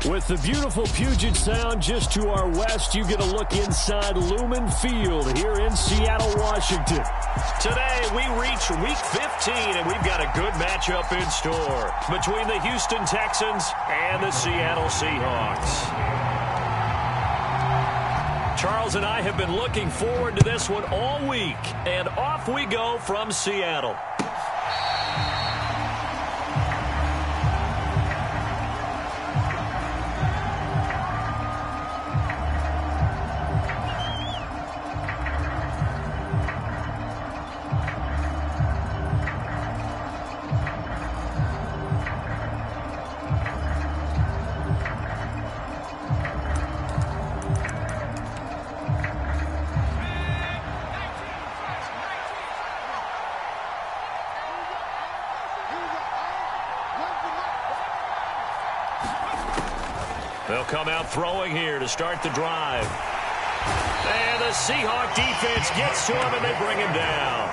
With the beautiful Puget Sound just to our west, you get a look inside Lumen Field here in Seattle, Washington. Today, we reach Week 15, and we've got a good matchup in store between the Houston Texans and the Seattle Seahawks. Charles and I have been looking forward to this one all week, and off we go from Seattle. They'll come out throwing here to start the drive. And the Seahawk defense gets to him, and they bring him down.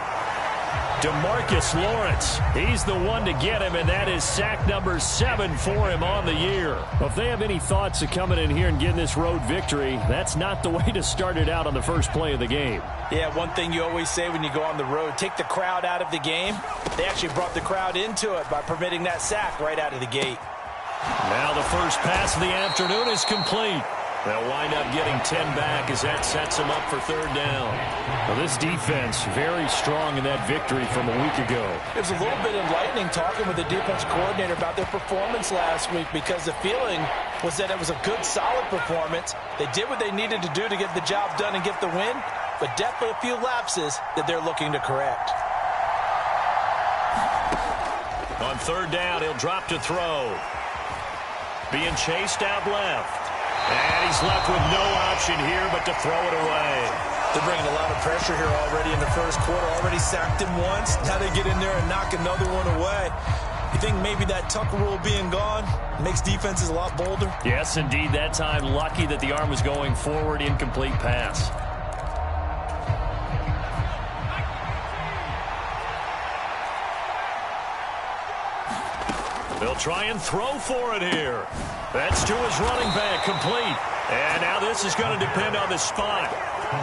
DeMarcus Lawrence, he's the one to get him, and that is sack number 7 for him on the year. Well, if they have any thoughts of coming in here and getting this road victory, that's not the way to start it out on the first play of the game. Yeah, one thing you always say when you go on the road, take the crowd out of the game. They actually brought the crowd into it by permitting that sack right out of the gate. Now the first pass of the afternoon is complete. They'll wind up getting 10 back as that sets them up for third down. Well, this defense very strong in that victory from a week ago. It was a little bit enlightening talking with the defense coordinator about their performance last week, because the feeling was that it was a good, solid performance. They did what they needed to do to get the job done and get the win, but definitely a few lapses that they're looking to correct. On third down, he'll drop to throw. Being chased out left. And he's left with no option here but to throw it away. They're bringing a lot of pressure here already in the first quarter. Already sacked him once. Now they get in there and knock another one away. You think maybe that Tucker rule being gone makes defenses a lot bolder? Yes, indeed. That time, lucky that the arm was going forward. Incomplete pass. They'll try and throw for it here. That's to his running back, complete. And now this is going to depend on the spot.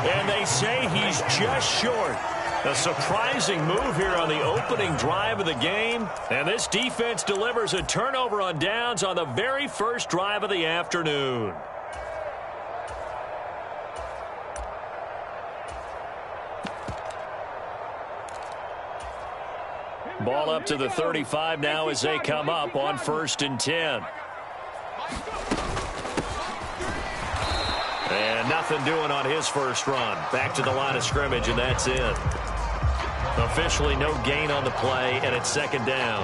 And they say he's just short. A surprising move here on the opening drive of the game. And this defense delivers a turnover on downs on the very first drive of the afternoon. Ball up to the 35 now as they come up on 1st and 10. And nothing doing on his first run. Back to the line of scrimmage, and that's it. Officially no gain on the play, and it's 2nd down.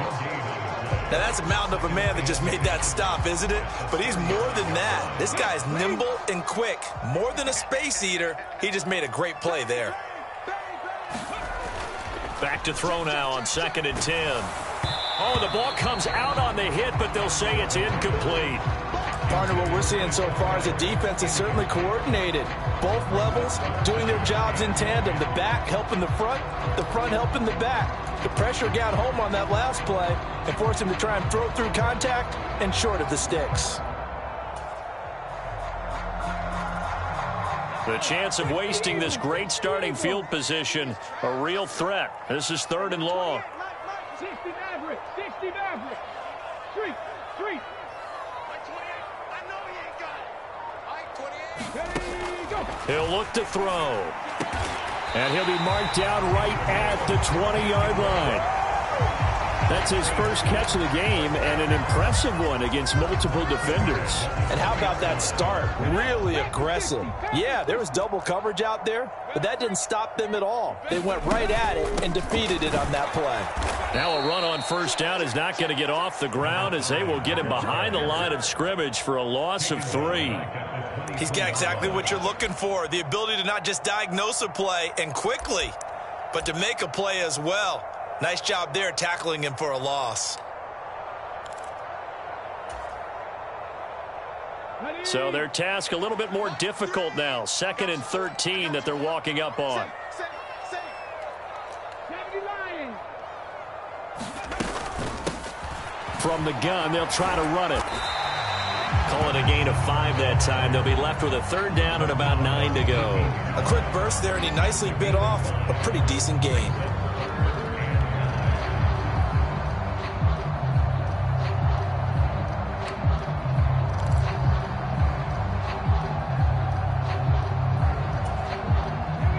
Now that's a mountain of a man that just made that stop, isn't it? But he's more than that. This guy's nimble and quick. More than a space eater. He just made a great play there. Back to throw now on 2nd and 10. Oh, the ball comes out on the hit, but they'll say it's incomplete. Partner, what we're seeing so far is the defense is certainly coordinated. Both levels doing their jobs in tandem. The back helping the front helping the back. The pressure got home on that last play and forced him to try and throw through contact and short of the sticks. The chance of wasting this great starting field position, a real threat. This is 3rd and long. 60 average, 60 average. Street. He'll look to throw. And he'll be marked down right at the 20-yard line. That's his first catch of the game, and an impressive one against multiple defenders. And how about that start? Really aggressive. Yeah, there was double coverage out there, but that didn't stop them at all. They went right at it and defeated it on that play. Now a run on 1st down is not going to get off the ground, as they will get him behind the line of scrimmage for a loss of 3. He's got exactly what you're looking for, the ability to not just diagnose a play and quickly, but to make a play as well. Nice job there tackling him for a loss. So their task a little bit more difficult now. 2nd and 13 that they're walking up on. From the gun, they'll try to run it. Call it a gain of 5 that time. They'll be left with a third down and about 9 to go. A quick burst there, and he nicely bit off a pretty decent gain.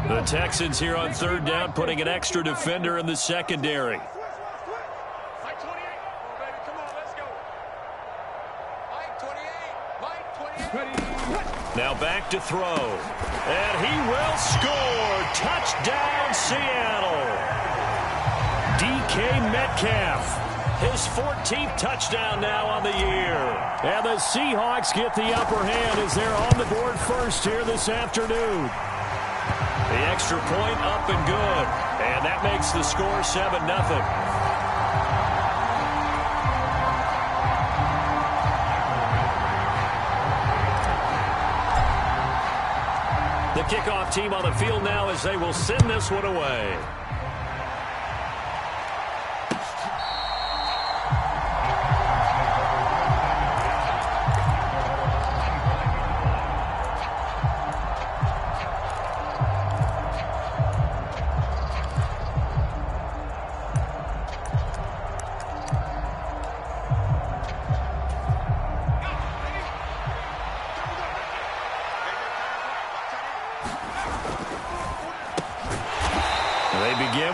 The Texans here on third down, putting an extra defender in the secondary. Now back to throw. And he will score. Touchdown, Seattle. DK Metcalf. His 14th touchdown now on the year. And the Seahawks get the upper hand as they're on the board first here this afternoon. The extra point up and good. And that makes the score 7-0. The kickoff team on the field now as they will send this one away.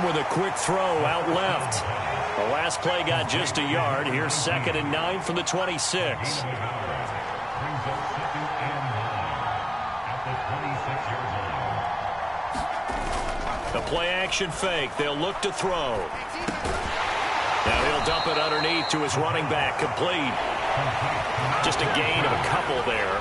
With a quick throw out left. The last play got just a yard. Here's 2nd and 9 from the 26. The play action fake. They'll look to throw. Now he'll dump it underneath to his running back. Complete. Just a gain of a couple there.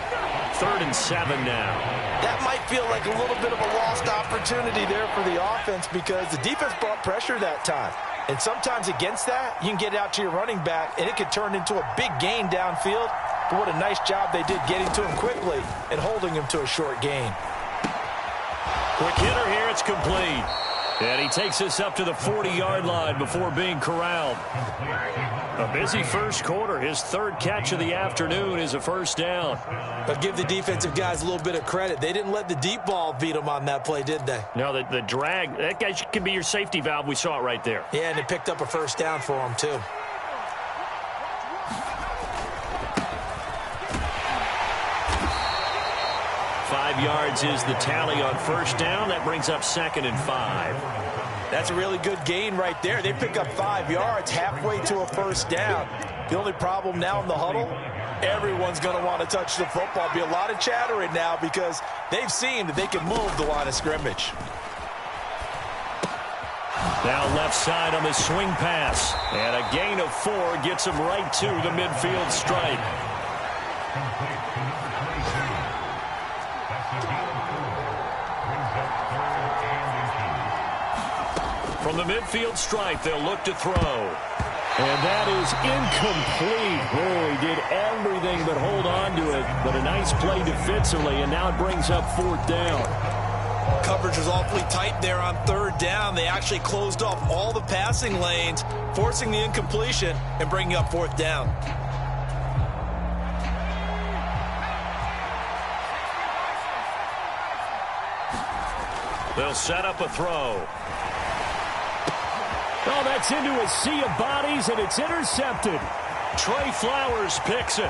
3rd and 7 now. That might feel like a little bit of a lost opportunity there for the offense because the defense brought pressure that time. And sometimes against that, you can get out to your running back, and it could turn into a big gain downfield. But what a nice job they did getting to him quickly and holding him to a short gain. Quick hitter here. It's complete. And he takes this up to the 40-yard line before being corralled. A busy first quarter. His 3rd catch of the afternoon is a first down. But give the defensive guys a little bit of credit. They didn't let the deep ball beat them on that play, did they? No, the drag, that guy can be your safety valve. We saw it right there. Yeah, and it picked up a first down for him, too. Five yards is the tally on first down. That brings up 2nd and 5. That's a really good gain right there. They pick up 5 yards halfway to a first down. The only problem now in the huddle, everyone's going to want to touch the football. Be a lot of chattering now because they've seen that they can move the line of scrimmage. Now left side on the swing pass. And a gain of 4 gets him right to the midfield stripe. From the midfield stripe, they'll look to throw. And that is incomplete. Oh, he did everything but hold on to it. But a nice play defensively, and now it brings up 4th down. Coverage was awfully tight there on 3rd down. They actually closed off all the passing lanes, forcing the incompletion and bringing up 4th down. They'll set up a throw. Oh, that's into a sea of bodies, and it's intercepted. Trey Flowers picks it.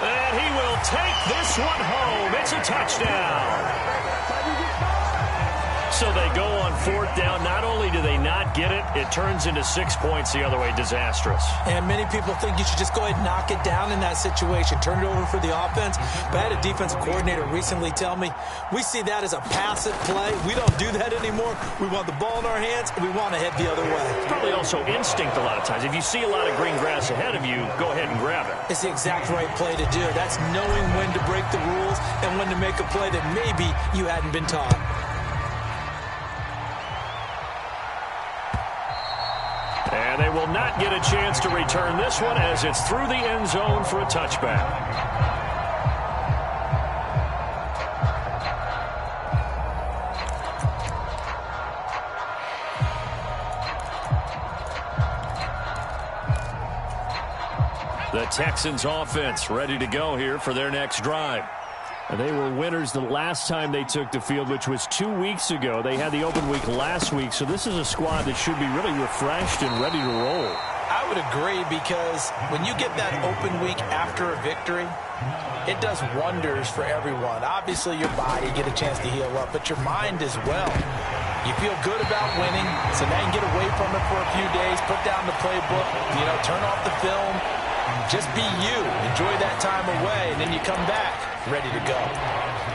And he will take this one home. It's a touchdown. So they go on 4th down. Not only do they not get it, it turns into 6 points the other way. Disastrous. And many people think you should just go ahead and knock it down in that situation. Turn it over for the offense. But I had a defensive coordinator recently tell me, we see that as a passive play. We don't do that anymore. We want the ball in our hands, and we want to head the other way. It's probably also instinct a lot of times. If you see a lot of green grass ahead of you, go ahead and grab it. It's the exact right play to do. That's knowing when to break the rules and when to make a play that maybe you hadn't been taught. And they will not get a chance to return this one as it's through the end zone for a touchback. The Texans offense ready to go here for their next drive. They were winners the last time they took the field, which was 2 weeks ago. They had the open week last week, so this is a squad that should be really refreshed and ready to roll. I would agree, because when you get that open week after a victory, it does wonders for everyone. Obviously, your body, get a chance to heal up, but your mind as well. You feel good about winning, so now you can get away from it for a few days, put down the playbook, turn off the film, just be you. Enjoy that time away, and then you come back ready to go.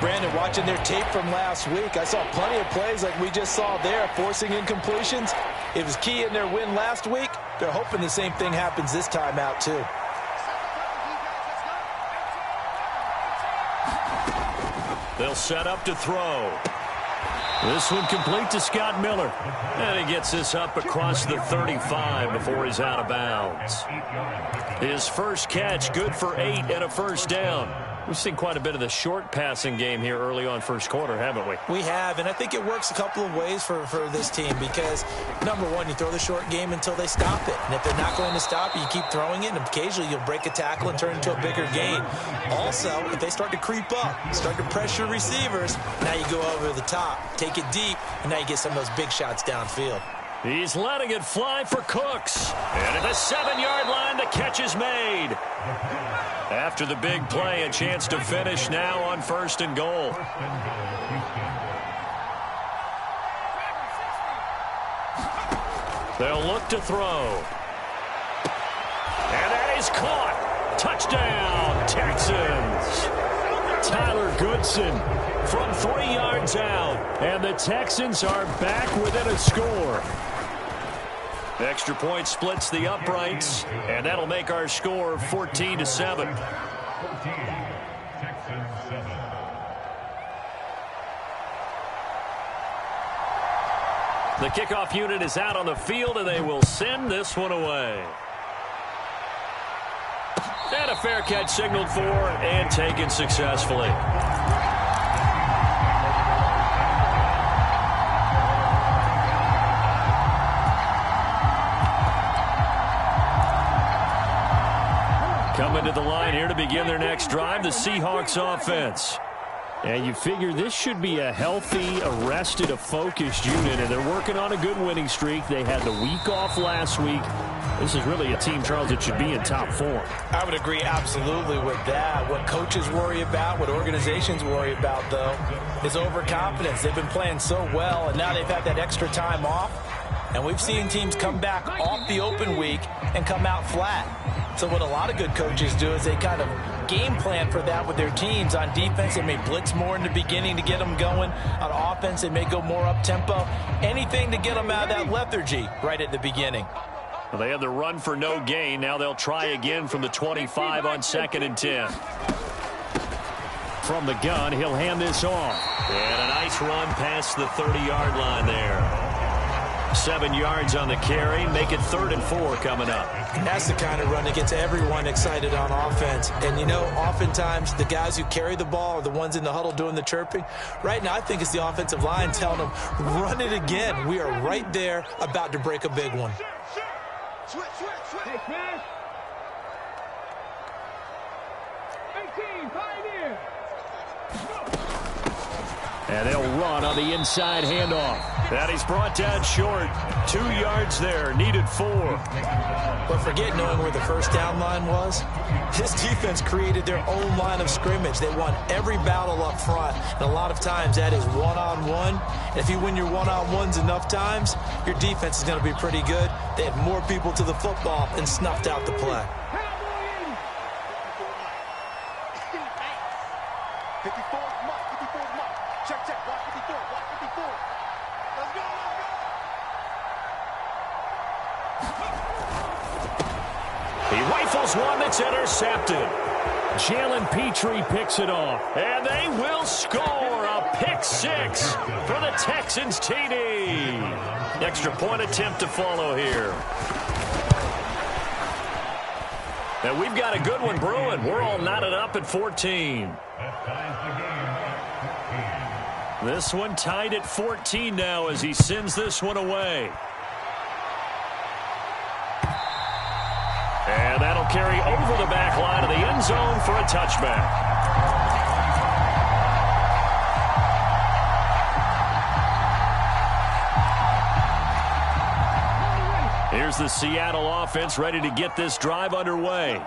Brandon, watching their tape from last week, I saw plenty of plays like we just saw there, forcing incompletions. It was key in their win last week. They're hoping the same thing happens this time out, too. They'll set up to throw. This one complete to Scott Miller. And he gets this up across the 35 before he's out of bounds. His first catch, good for 8 and a first down. We've seen quite a bit of the short passing game here early on first quarter, haven't we? We have, and I think it works a couple of ways for this team, because, number one, you throw the short game until they stop it. And if they're not going to stop it, you keep throwing it, and occasionally you'll break a tackle and turn it into a bigger gain. Also, if they start to creep up, start to pressure receivers, now you go over the top, take it deep, and now you get some of those big shots downfield. He's letting it fly for Cooks. And at the 7-yard line, the catch is made. After the big play, a chance to finish now on 1st and goal. They'll look to throw. And that is caught. Touchdown, Texans. Tyler Goodson from 3 yards out. And the Texans are back within a score. Extra point splits the uprights, and that'll make our score 14-7. The kickoff unit is out on the field, and they will send this one away. And a fair catch signaled for and taken successfully. Coming to the line here to begin their next drive, the Seahawks offense. And you figure this should be a healthy, arrested, a focused unit, and they're working on a good winning streak. They had the week off last week. This is really a team, Charles, that should be in top form. I would agree absolutely with that. What coaches worry about, what organizations worry about, though, is overconfidence. They've been playing so well, and now they've had that extra time off. And we've seen teams come back off the open week and come out flat. So what a lot of good coaches do is they kind of game plan for that with their teams. On defense, they may blitz more in the beginning to get them going. On offense, they may go more up-tempo. Anything to get them out of that lethargy right at the beginning. Well, they had the run for no gain. Now they'll try again from the 25 on 2nd and 10. From the gun, he'll hand this off. And a nice run past the 30-yard line there. 7 yards on the carry. Make it 3rd and 4 coming up. That's the kind of run that gets everyone excited on offense. And, oftentimes the guys who carry the ball are the ones in the huddle doing the chirping. Right now, I think it's the offensive line telling them, run it again. We are right there about to break a big one. Take pass. 18, Pioneer. And they'll run on the inside handoff. And he's brought down short. 2 yards there. Needed 4. But forget knowing where the first down line was. This defense created their own line of scrimmage. They won every battle up front. And a lot of times that is one-on-one. And if you win your one-on-ones enough times, your defense is going to be pretty good. They had more people to the football and snuffed out the play. 54, mark, 54, mark. Check, block 54, block 54. Let's go. He rifles one that's intercepted. Jalen Petrie picks it off. And they will score a pick 6 for the Texans TD. Extra point attempt to follow here. And we've got a good one brewing. We're all knotted up at 14. This one tied at 14 now as he sends this one away. And that'll carry over the back line of the end zone for a touchback. Here's the Seattle offense ready to get this drive underway.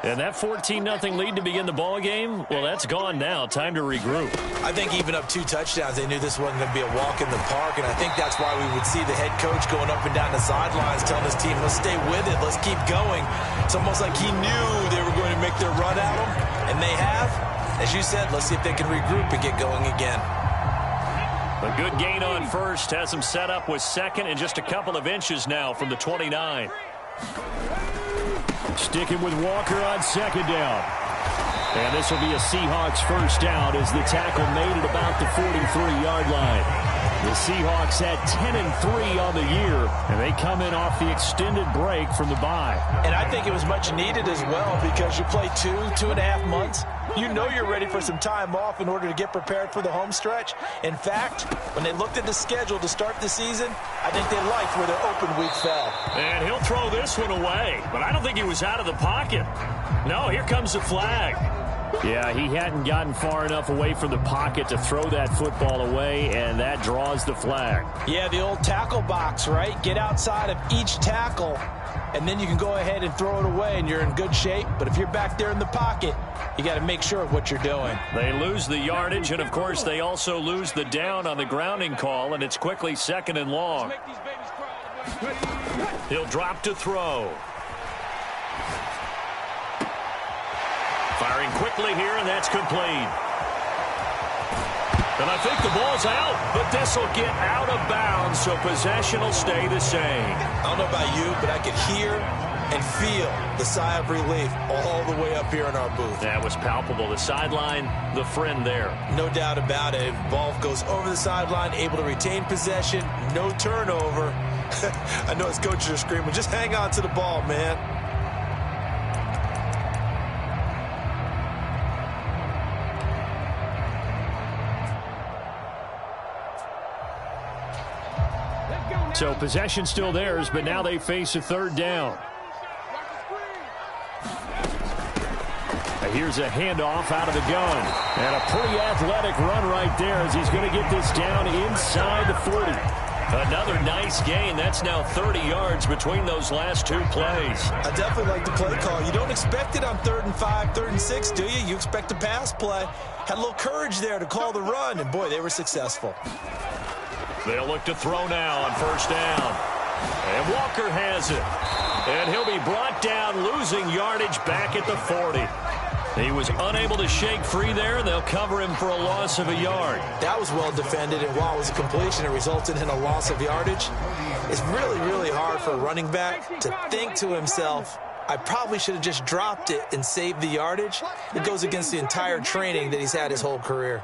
And that 14-0 lead to begin the ball game, well, that's gone now. Time to regroup. I think even up 2 touchdowns, they knew this wasn't going to be a walk in the park, and I think that's why we would see the head coach going up and down the sidelines telling his team, let's stay with it, let's keep going. It's almost like he knew they were going to make their run at him, and they have. As you said, let's see if they can regroup and get going again. A good gain on first has him set up with second and just a couple of inches now from the 29. Sticking with Walker on second down. And this will be a Seahawks first down as the tackle made at about the 43-yard line. The Seahawks had 10-3 on the year, and they come in off the extended break from the bye. And I think it was much needed as well because you play 2.5 months. You know you're ready for some time off in order to get prepared for the home stretch. In fact, when they looked at the schedule to start the season, I think they liked where their open week fell. And he'll throw this one away, but I don't think he was out of the pocket. No, here comes the flag. Yeah, he hadn't gotten far enough away from the pocket to throw that football away, and that draws the flag. Yeah, the old tackle box, right? Get outside of each tackle, and then you can go ahead and throw it away, and you're in good shape. But if you're back there in the pocket, you got to make sure of what you're doing. They lose the yardage, and, of course, they also lose the down on the grounding call, and it's quickly 2nd and long. He'll drop to throw. Firing quickly here, and that's complete. And I think the ball's out, but this will get out of bounds, so possession will stay the same. I don't know about you, but I could hear and feel the sigh of relief all the way up here in our booth. That was palpable. The sideline, the friend there. No doubt about it. Ball goes over the sideline, able to retain possession, no turnover. I know his coaches are screaming, just hang on to the ball, man. So possession still theirs, but now they face a third down. Here's a handoff out of the gun. And a pretty athletic run right there as he's going to get this down inside the 40. Another nice gain. That's now 30 yards between those last 2 plays. I definitely like the play call. You don't expect it on 3rd and 5, 3rd and 6, do you? You expect a pass play. Had a little courage there to call the run, and boy, they were successful. They'll look to throw now on first down. And Walker has it. And he'll be brought down, losing yardage back at the 40. He was unable to shake free there, and they'll cover him for a loss of a yard. That was well defended, and while it was a completion, it resulted in a loss of yardage. It's really, really hard for a running back to think to himself, I probably should have just dropped it and saved the yardage. It goes against the entire training that he's had his whole career.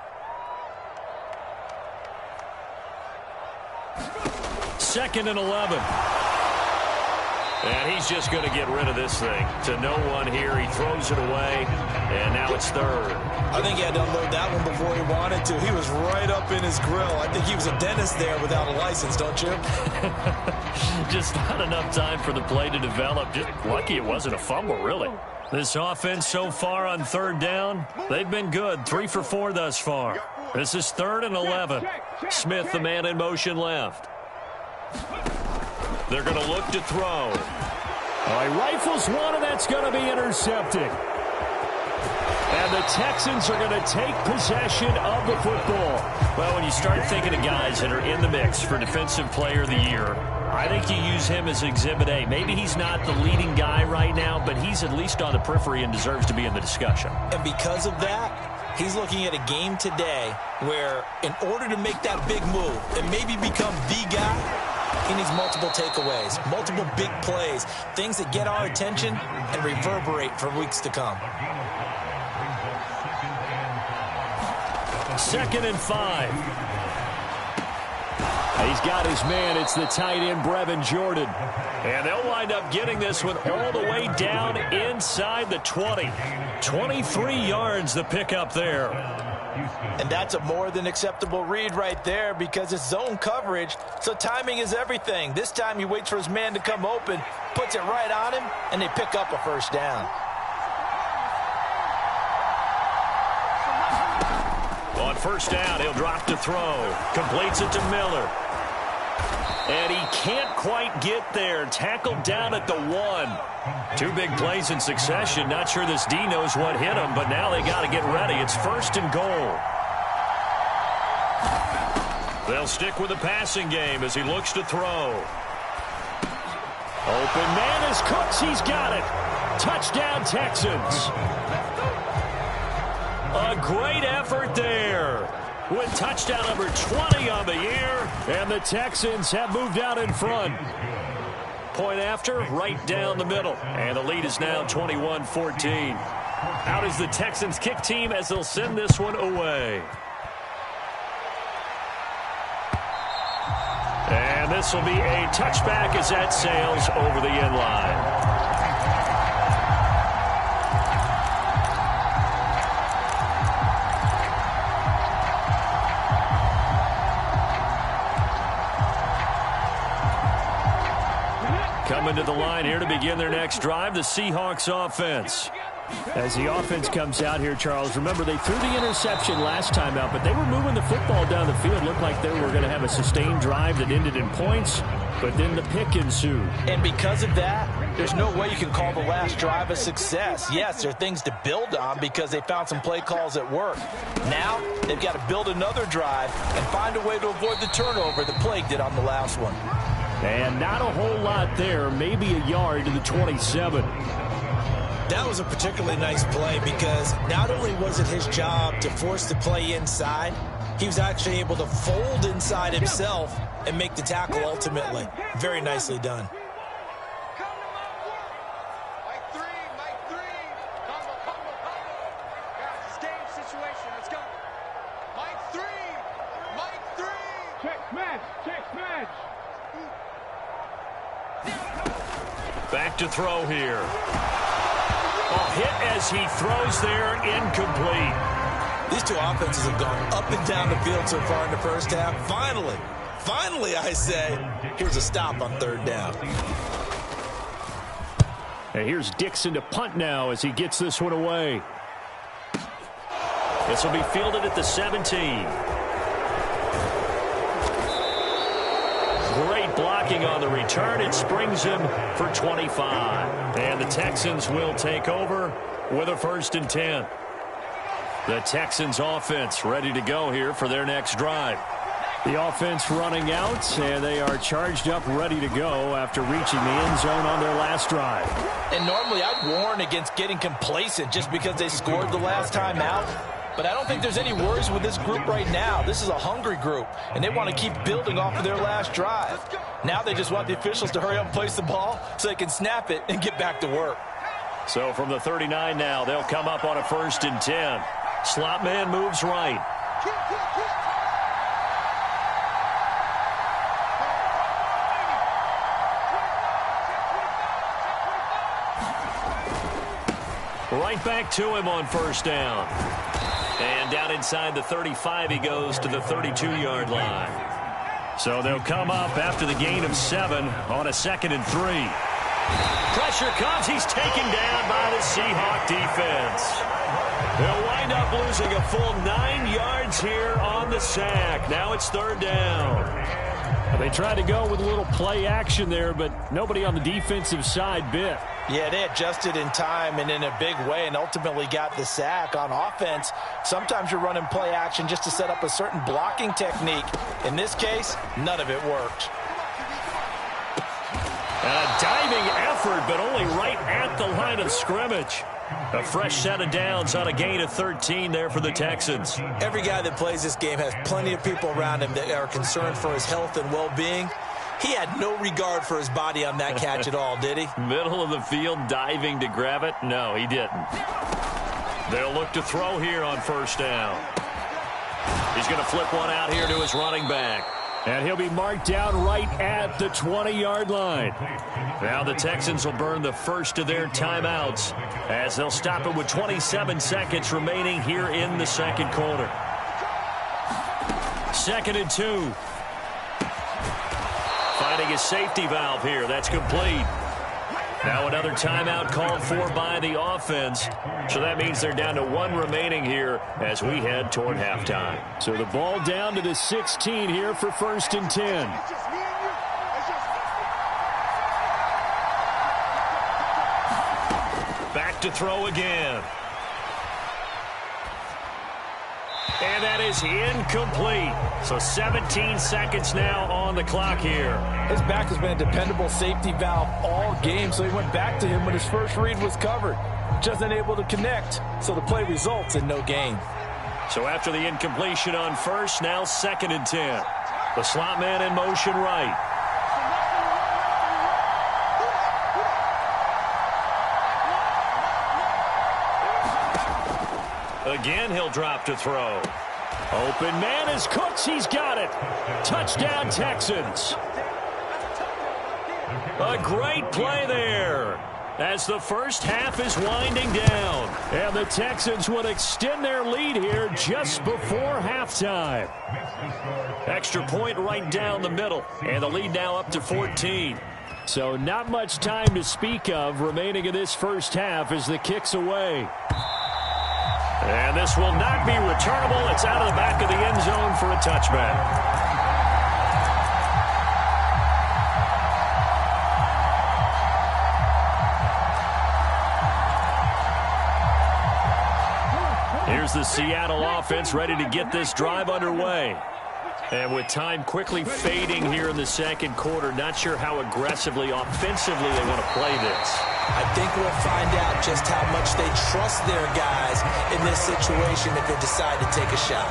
2nd and 11. And he's just going to get rid of this thing. To no one here. He throws it away, and now it's 3rd. I think he had to unload that one before he wanted to. He was right up in his grill. I think he was a dentist there without a license, don't you? Just not enough time for the play to develop. Just lucky it wasn't a fumble, really. This offense so far on 3rd down, they've been good. 3 for 4 thus far. This is 3rd and 11. Smith, the man in motion left. They're going to look to throw. All right, rifles one, and that's going to be intercepted. And the Texans are going to take possession of the football. Well, when you start thinking of guys that are in the mix for Defensive Player of the Year, I think you use him as Exhibit A. Maybe he's not the leading guy right now, but he's at least on the periphery and deserves to be in the discussion. And because of that, he's looking at a game today where in order to make that big move and maybe become the guy, he needs multiple takeaways, multiple big plays, things that get our attention and reverberate for weeks to come. 2nd and 5. He's got his man. It's the tight end, Brevin Jordan. And they'll wind up getting this one all the way down inside the 20. 23 yards the pickup there. And that's a more than acceptable read right there because it's zone coverage, so timing is everything. This time he waits for his man to come open, puts it right on him, and they pick up a first down. On first down, he'll drop to throw. Completes it to Miller. And he can't quite get there. Tackled down at the 1. 2 big plays in succession. Not sure this D knows what hit him, but now they got to get ready. It's first and goal. They'll stick with the passing game as he looks to throw. Open man is Cooks. He's got it. Touchdown, Texans. A great effort there. With touchdown number 20 on the year. And the Texans have moved out in front. Point after, right down the middle. And the lead is now 21-14. Out is the Texans kick team as they'll send this one away. And this will be a touchback as that sails over the end line. Coming to the line here to begin their next drive, the Seahawks offense. As the offense comes out here, Charles, remember they threw the interception last time out, but they were moving the football down the field. Looked like they were going to have a sustained drive that ended in points, but then the pick ensued. And because of that, there's no way you can call the last drive a success. Yes, there are things to build on because they found some play calls at work. Now, they've got to build another drive and find a way to avoid the turnover the plague did on the last one. And not a whole lot there, maybe a yard to the 27. That was a particularly nice play because not only was it his job to force the play inside, he was actually able to fold inside himself and make the tackle ultimately. Very nicely done. Back to throw here. A hit as he throws there, incomplete. These two offenses have gone up and down the field so far in the first half. Finally, I say, here's a stop on third down. And here's Dixon to punt now as he gets this one away. This will be fielded at the 17. Great blocking on the return. It springs him for 25. And the Texans will take over with a 1st and 10. The Texans offense ready to go here for their next drive. The offense running out, and they are charged up, ready to go after reaching the end zone on their last drive. And normally I'd warn against getting complacent just because they scored the last time out. But I don't think there's any worries with this group right now. This is a hungry group, and they want to keep building off of their last drive. Now they just want the officials to hurry up and place the ball so they can snap it and get back to work. So from the 39 now, they'll come up on a 1st and 10. Slot man moves right. Right back to him on 1st down. And down inside the 35, he goes to the 32-yard line. So they'll come up after the gain of 7 on a 2nd and 3. Pressure comes. He's taken down by the Seahawk defense. They'll wind up losing a full 9 yards here on the sack. Now it's 3rd down. They tried to go with a little play action there, but nobody on the defensive side bit. Yeah, they adjusted in time and in a big way and ultimately got the sack. On offense, sometimes you're running play action just to set up a certain blocking technique. In this case, none of it worked. And a diving effort, but only right at the line of scrimmage. A fresh set of downs on a gain of 13 there for the Texans. Every guy that plays this game has plenty of people around him that are concerned for his health and well-being. He had no regard for his body on that catch at all, did he? Middle of the field, diving to grab it? No, he didn't. They'll look to throw here on 1st down. He's going to flip one out here to his running back. And he'll be marked down right at the 20-yard line. Now the Texans will burn the first of their timeouts as they'll stop it with 27 seconds remaining here in the 2nd quarter. 2nd and 2. Finding a safety valve here. That's complete. Now another timeout called for by the offense. So that means they're down to 1 remaining here as we head toward halftime. So the ball down to the 16 here for 1st and 10. Back to throw again. And that is incomplete. So 17 seconds now on the clock here. His back has been a dependable safety valve all game, so he went back to him when his first read was covered. Just unable to connect, so the play results in no gain. So after the incompletion on first, now 2nd and 10. The slot man in motion right. Again, he'll drop to throw. Open man is Cooks. He's got it. Touchdown, Texans. A great play there as the first half is winding down. And the Texans will extend their lead here just before halftime. Extra point right down the middle, and the lead now up to 14. So not much time to speak of remaining in this first half as the kick's away. And this will not be returnable. It's out of the back of the end zone for a touchback. Here's the Seattle offense ready to get this drive underway. And with time quickly fading here in the second quarter, not sure how aggressively, offensively they want to play this. I think we'll find out just how much they trust their guys in this situation if they decide to take a shot.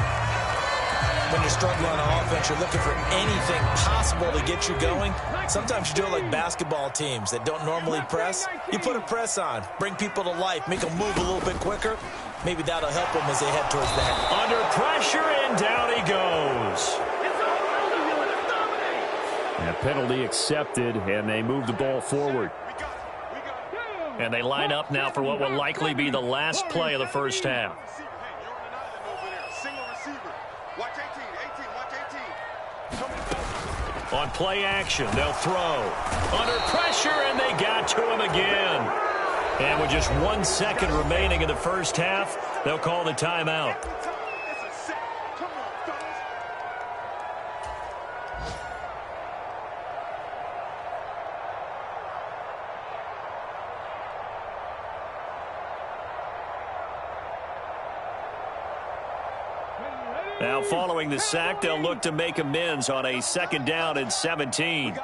When you're struggling on offense, you're looking for anything possible to get you going. Sometimes you do it like basketball teams that don't normally press. You put a press on, bring people to life, make them move a little bit quicker. Maybe that'll help them as they head towards the half. Under pressure, and down he goes. And penalty accepted, and they move the ball forward. And they line up now for what will likely be the last play of the first half. On play action, they'll throw. Under pressure, and they got to him again. And with just 1 second remaining in the first half, they'll call the timeout. Now, following the sack, they'll look to make amends on a 2nd down and 17.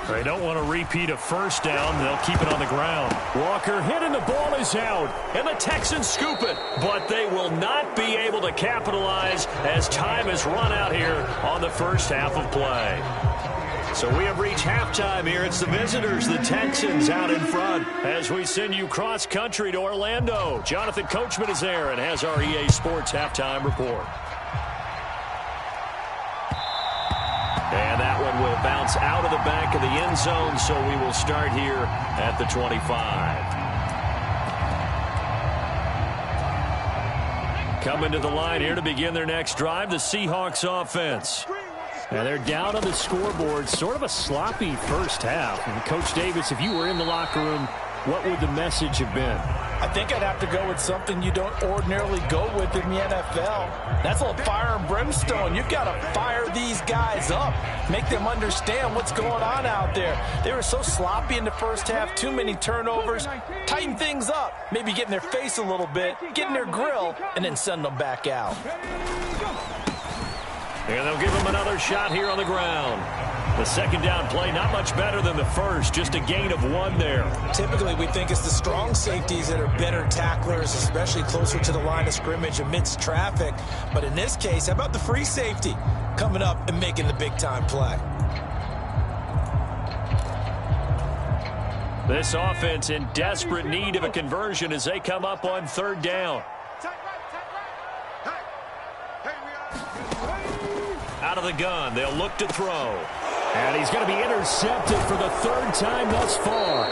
They don't want to repeat a first down. They'll keep it on the ground. Walker hit and the ball is out. And the Texans scoop it. But they will not be able to capitalize as time has run out here on the first half of play. So we have reached halftime here. It's the visitors, the Texans, out in front as we send you cross-country to Orlando. Jonathan Coachman is there and has our EA Sports halftime report. And that one will bounce out of the back of the end zone, so we will start here at the 25. Coming to the line here to begin their next drive, the Seahawks offense. And they're down on the scoreboard. Sort of a sloppy first half. And Coach Davis, if you were in the locker room, what would the message have been? I think I'd have to go with something you don't ordinarily go with in the NFL. That's a little fire and brimstone. You've got to fire these guys up. Make them understand what's going on out there. They were so sloppy in the first half. Too many turnovers. Tighten things up. Maybe get in their face a little bit. Get in their grill. And then send them back out. And they'll give him another shot here on the ground. The 2nd down play, not much better than the first, just a gain of 1 there. Typically, we think it's the strong safeties that are better tacklers, especially closer to the line of scrimmage amidst traffic. But in this case, how about the free safety coming up and making the big-time play? This offense in desperate need of a conversion as they come up on 3rd down. Out of the gun, they'll look to throw. And he's going to be intercepted for the 3rd time thus far.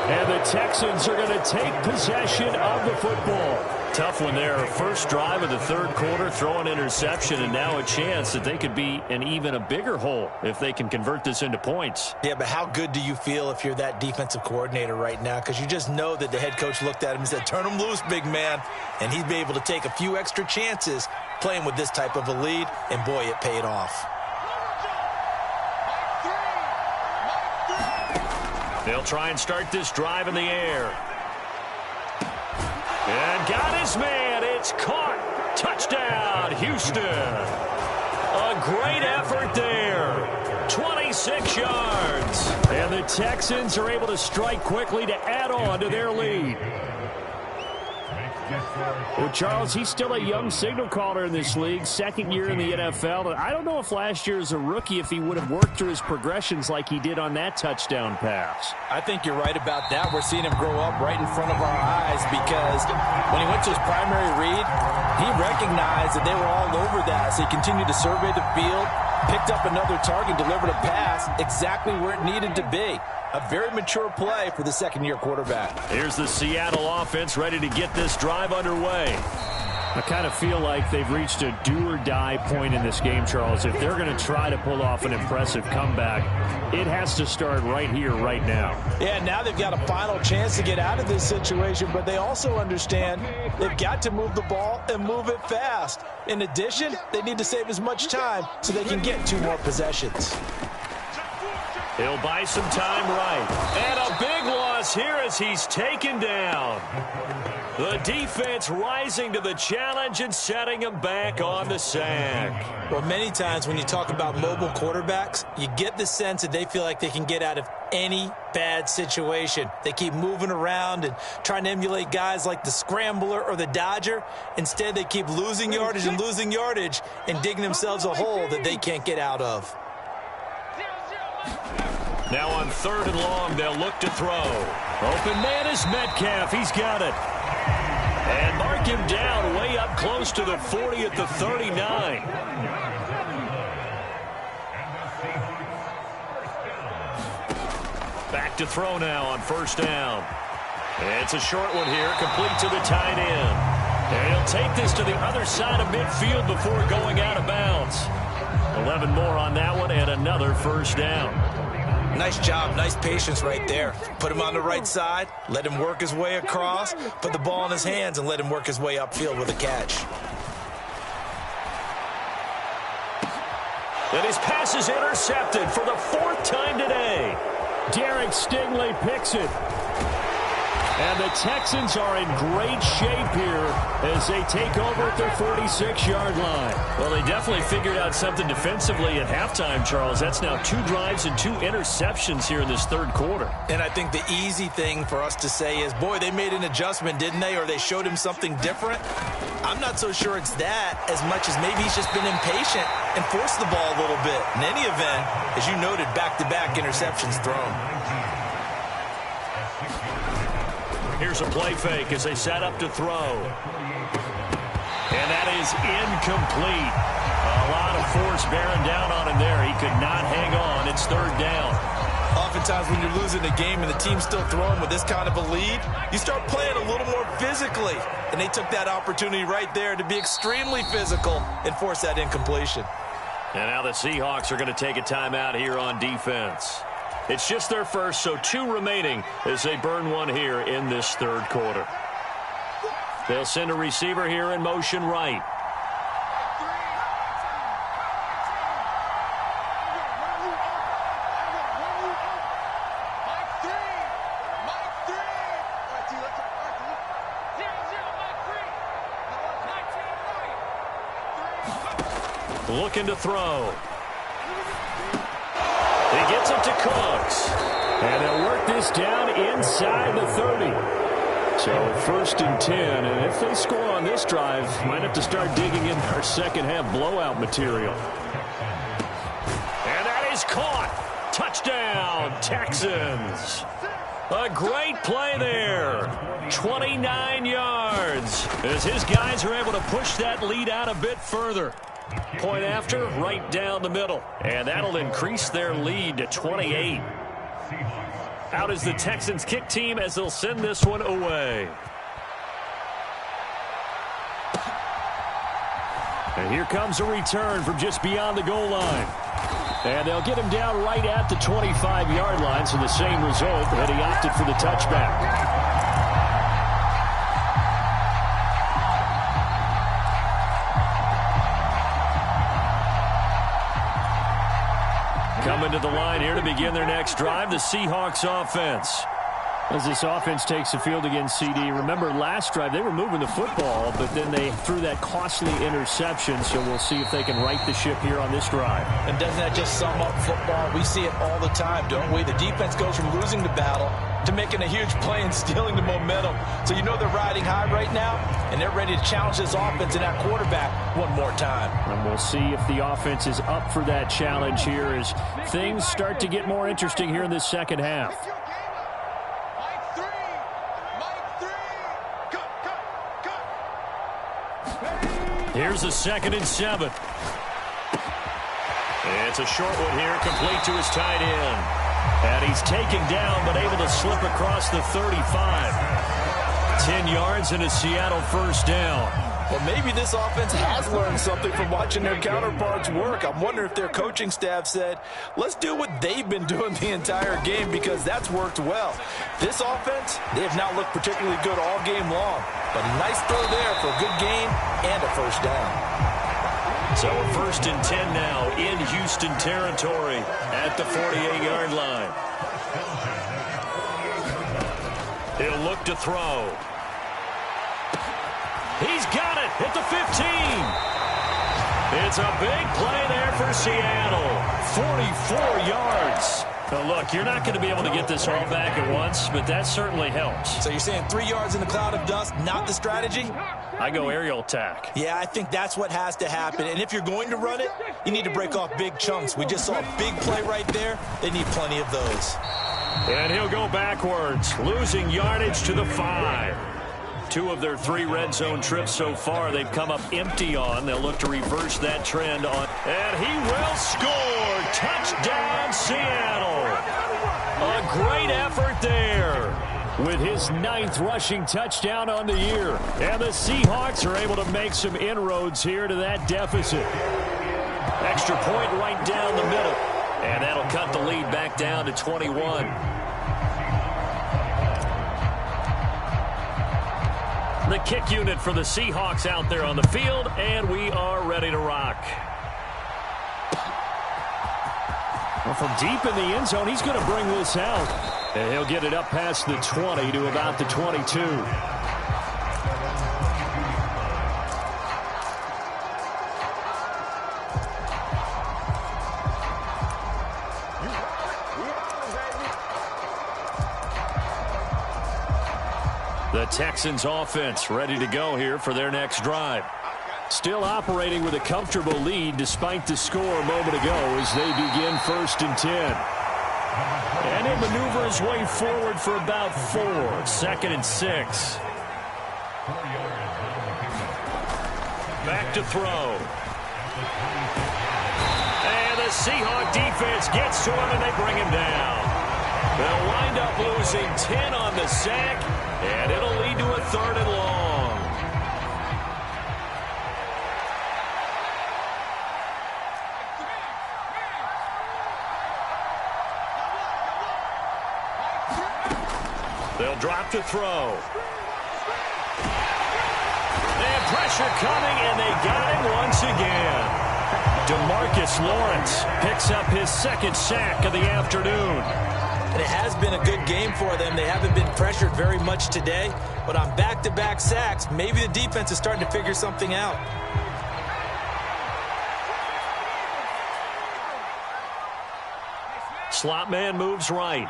And the Texans are going to take possession of the football. Tough one there. First drive of the third quarter, throw an interception, and now a chance that they could be in even a bigger hole if they can convert this into points. Yeah, but how good do you feel if you're that defensive coordinator right now? Because you just know that the head coach looked at him and said, turn him loose, big man. And he'd be able to take a few extra chances playing with this type of a lead, and boy, it paid off. They'll try and start this drive in the air. And got his man. It's caught. Touchdown, Houston. A great effort there. 26 yards. And the Texans are able to strike quickly to add on to their lead. Well, Charles, he's still a young signal caller in this league, second year in the NFL. But I don't know if last year as a rookie, if he would have worked through his progressions like he did on that touchdown pass. I think you're right about that. We're seeing him grow up right in front of our eyes because when he went to his primary read, he recognized that they were all over that. So he continued to survey the field, picked up another target, delivered a pass exactly where it needed to be. A very mature play for the second-year quarterback. Here's the Seattle offense ready to get this drive underway. I kind of feel like they've reached a do-or-die point in this game, Charles. If they're going to try to pull off an impressive comeback, it has to start right here, right now. Yeah, now they've got a final chance to get out of this situation, but they also understand they've got to move the ball and move it fast. In addition, they need to save as much time so they can get 2 more possessions. He'll buy some time right. And a big loss here as he's taken down. The defense rising to the challenge and setting him back on the sack. Well, many times when you talk about mobile quarterbacks, you get the sense that they feel like they can get out of any bad situation. They keep moving around and trying to emulate guys like the Scrambler or the Dodger. Instead, they keep losing yardage and digging themselves a hole that they can't get out of. Now on 3rd and long, they'll look to throw. Open man is Metcalf. He's got it. And mark him down way up close to the 40 at the 39. Back to throw now on 1st down. And it's a short one here, complete to the tight end. And he'll take this to the other side of midfield before going out of bounds. 11 more on that one and another 1st down. Nice job, nice patience right there. Put him on the right side, let him work his way across, put the ball in his hands, and let him work his way upfield with a catch. And his pass is intercepted for the 4th time today. Derek Stingley picks it. And the Texans are in great shape here as they take over at their 46-yard line. Well, they definitely figured out something defensively at halftime, Charles. That's now 2 drives and 2 interceptions here in this 3rd quarter. And I think the easy thing for us to say is, boy, they made an adjustment, didn't they? Or they showed him something different. I'm not so sure it's that as much as maybe he's just been impatient and forced the ball a little bit. In any event, as you noted, back-to-back interceptions thrown. Here's a play fake as they set up to throw. And that is incomplete. A lot of force bearing down on him there. He could not hang on. It's 3rd down. Oftentimes when you're losing a game and the team's still throwing with this kind of a lead, you start playing a little more physically. And they took that opportunity right there to be extremely physical and force that incompletion. And now the Seahawks are going to take a timeout here on defense. It's just their first, so 2 remaining as they burn one here in this 3rd quarter. They'll send a receiver here in motion right. Looking to throw. He gets it to Cooks. And they'll work this down inside the 30. So 1st and 10. And if they score on this drive, might have to start digging in our second-half blowout material. And that is caught. Touchdown, Texans. A great play there. 29 yards as his guys are able to push that lead out a bit further. Point after, right down the middle. And that'll increase their lead to 28. Out is the Texans kick team as they'll send this one away. And here comes a return from just beyond the goal line. And they'll get him down right at the 25-yard line, so the same result, that he opted for the touchback. Coming to the line here to begin their next drive, the Seahawks offense. As this offense takes the field against CD, remember last drive they were moving the football, but then they threw that costly interception, so we'll see if they can right the ship here on this drive. And doesn't that just sum up football? We see it all the time, don't we? The defense goes from losing the battle to making a huge play and stealing the momentum. So you know they're riding high right now, and they're ready to challenge this offense and that quarterback one more time. And we'll see if the offense is up for that challenge here as things start to get more interesting here in this second half. Here's a 2nd and 7. It's a short one here, complete to his tight end. And he's taken down, but able to slip across the 35. 10 yards and a Seattle first down. Well, maybe this offense has learned something from watching their counterparts work. I'm wondering if their coaching staff said, let's do what they've been doing the entire game, because that's worked well. This offense, they have not looked particularly good all game long. But a nice throw there for a good gain and a first down. So a 1st and 10 now in Houston territory at the 48-yard line. He'll look to throw. He's got it at the 15. It's a big play there for Seattle. 44 yards. Now look, you're not going to be able to get this all back at once, but that certainly helps. So you're saying 3 yards in the cloud of dust, not the strategy? I go aerial attack. Yeah, I think that's what has to happen. And if you're going to run it, you need to break off big chunks. We just saw a big play right there. They need plenty of those. And he'll go backwards, losing yardage to the 5. 2 of their 3 red zone trips so far they've come up empty on. They'll look to reverse that trend on. And he will score. Touchdown, Seattle. A great effort there. With his 9th rushing touchdown on the year. And the Seahawks are able to make some inroads here to that deficit. Extra point right down the middle. And that'll cut the lead back down to 21. The kick unit for the Seahawks out there on the field, and we are ready to rock. Well, from deep in the end zone, he's going to bring this out. And he'll get it up past the 20 to about the 22. The Texans offense ready to go here for their next drive. Still operating with a comfortable lead despite the score a moment ago as they begin 1st and 10. And he'll maneuver his way forward for about 4. 2nd and 6. Back to throw. And the Seahawk defense gets to him and they bring him down. They'll wind up losing 10 on the sack, and it'll lead to a 3rd and long. They'll drop to throw. And pressure coming, and they got him once again. DeMarcus Lawrence picks up his 2nd sack of the afternoon. And it has been a good game for them. They haven't been pressured very much today. But on back-to-back sacks, maybe the defense is starting to figure something out. Slot man moves right.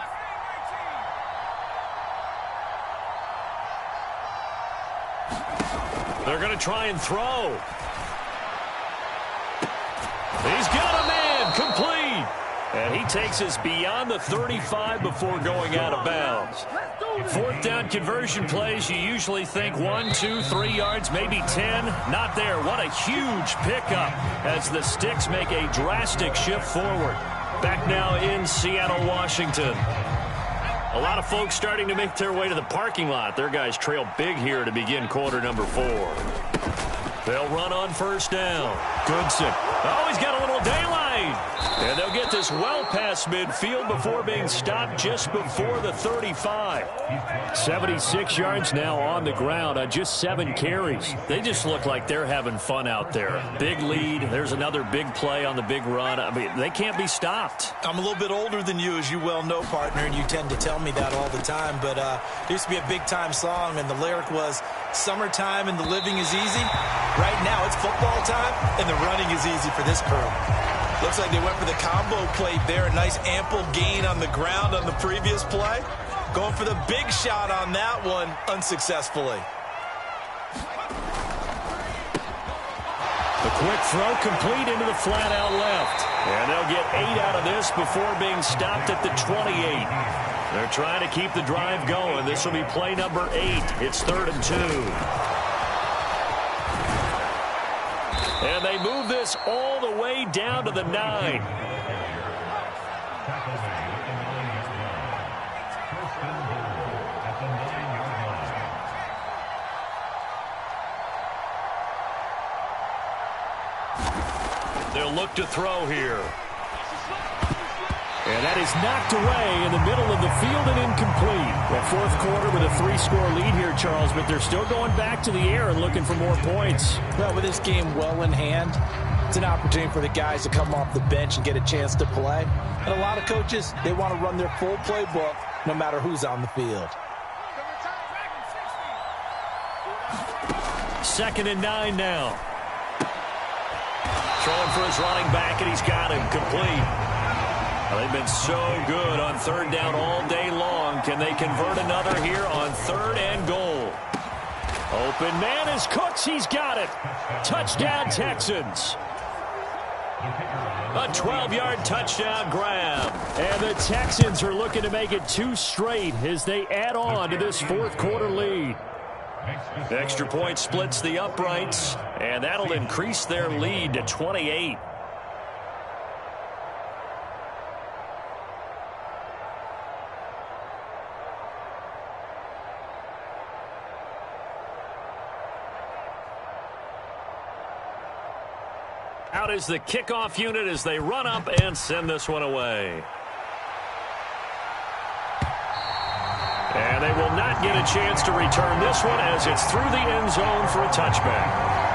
They're going to try and throw. He's got a man complete. And he takes us beyond the 35 before going out of bounds. 4th down conversion plays, you usually think 1, 2, 3 yards, maybe 10. Not there. What a huge pickup as the Sticks make a drastic shift forward. Back now in Seattle, Washington. A lot of folks starting to make their way to the parking lot. Their guys trail big here to begin quarter number 4. They'll run on first down. Goodson. Oh, he's got a little daylight. And they'll get this well past midfield before being stopped just before the 35. 76 yards now on the ground on just 7 carries. They just look like they're having fun out there. Big lead. There's another big play on the big run. I mean, they can't be stopped. I'm a little bit older than you, as you well know, partner, and you tend to tell me that all the time. But there used to be a big-time song, and the lyric was, "Summertime and the living is easy." Right now, it's football time, and the running is easy for this crew. Looks like they went for the combo plate there. A nice ample gain on the ground on the previous play. Going for the big shot on that one unsuccessfully. The quick throw complete into the flat out left. And they'll get 8 out of this before being stopped at the 28. They're trying to keep the drive going. This will be play number 8. It's 3rd and 2. And they move this all the way down to the 9. They'll look to throw here. And that is knocked away in the middle of the field and incomplete. Well, 4th quarter with a 3-score lead here, Charles, but they're still going back to the air and looking for more points. Well, with this game well in hand, it's an opportunity for the guys to come off the bench and get a chance to play. And a lot of coaches, they want to run their full playbook no matter who's on the field. 2nd and 9 now. Throwing for his running back, and he's got him complete. Well, they've been so good on 3rd down all day long. Can they convert another here on 3rd and goal? Open man is Cooks. He's got it. Touchdown, Texans. A 12-yard touchdown grab. And the Texans are looking to make it 2 straight as they add on to this 4th quarter lead. Extra point splits the uprights, and that'll increase their lead to 28. Out is the kickoff unit as they run up and send this one away. And they will not get a chance to return this one as it's through the end zone for a touchback.